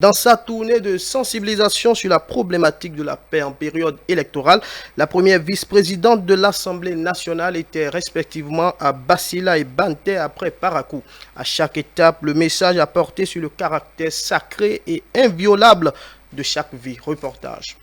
Dans sa tournée de sensibilisation sur la problématique de la paix en période électorale, la première vice-présidente de l'Assemblée nationale était respectivement à Bassila et Banté après Parakou. À chaque étape, le message a porté sur le caractère sacré et inviolable de chaque vie. Reportage.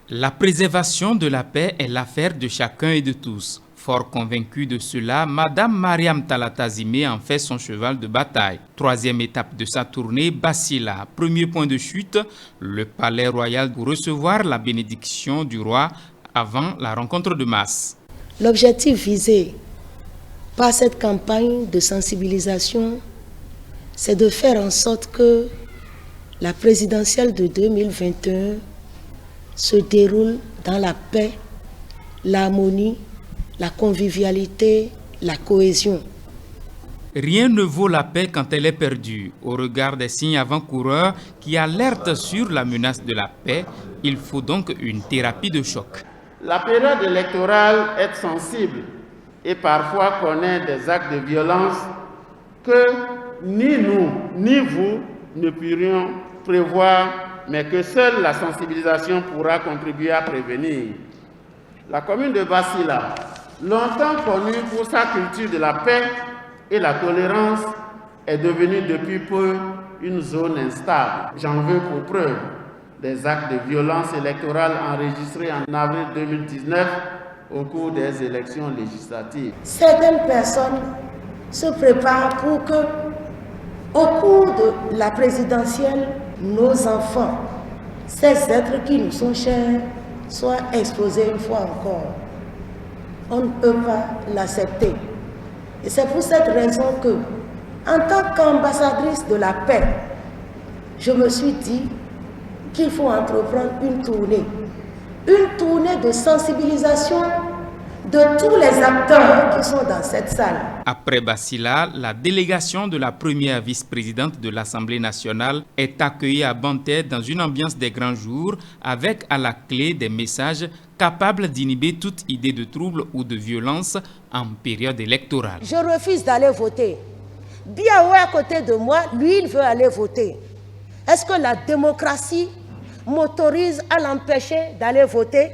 La préservation de la paix est l'affaire de chacun et de tous. Fort convaincue de cela, Madame Mariam Talatazime en fait son cheval de bataille. Troisième étape de sa tournée, Bassila. Premier point de chute, le palais royal pour recevoir la bénédiction du roi avant la rencontre de masse. L'objectif visé par cette campagne de sensibilisation, c'est de faire en sorte que la présidentielle de 2021 se déroule dans la paix, l'harmonie, la convivialité, la cohésion. Rien ne vaut la paix quand elle est perdue. Au regard des signes avant-coureurs qui alertent sur la menace de la paix, il faut donc une thérapie de choc. La période électorale est sensible et parfois connaît des actes de violence que ni nous, ni vous ne pourrions prévoir, mais que seule la sensibilisation pourra contribuer à prévenir. La commune de Bassila, longtemps connue pour sa culture de la paix et la tolérance, est devenue depuis peu une zone instable. J'en veux pour preuve des actes de violence électorale enregistrés en avril 2019 au cours des élections législatives. Certaines personnes se préparent pour que, au cours de la présidentielle, nos enfants, ces êtres qui nous sont chers, soient exposés une fois encore. On ne peut pas l'accepter. Et c'est pour cette raison que, en tant qu'ambassadrice de la paix, je me suis dit qu'il faut entreprendre une tournée de sensibilisation de tous les acteurs qui sont dans cette salle. Après Bassila, la délégation de la première vice-présidente de l'Assemblée nationale est accueillie à Banté dans une ambiance des grands jours avec à la clé des messages capables d'inhiber toute idée de trouble ou de violence en période électorale. Je refuse d'aller voter. Biaoué à côté de moi, lui, il veut aller voter. Est-ce que la démocratie m'autorise à l'empêcher d'aller voter?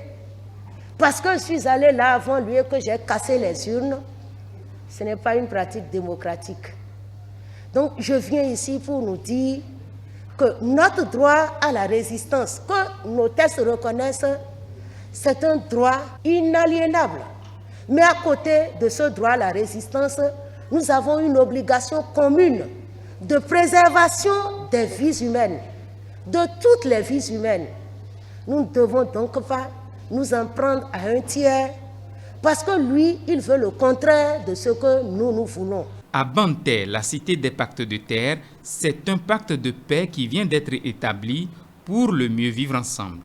Parce que je suis allé là avant lui et que j'ai cassé les urnes, ce n'est pas une pratique démocratique. Donc je viens ici pour nous dire que notre droit à la résistance, que nos textes reconnaissent, c'est un droit inaliénable. Mais à côté de ce droit à la résistance, nous avons une obligation commune de préservation des vies humaines, de toutes les vies humaines. Nous ne devons donc pas nous en prendre à un tiers, parce que lui, il veut le contraire de ce que nous voulons. À Banté, la cité des pactes de terre, c'est un pacte de paix qui vient d'être établi pour le mieux vivre ensemble.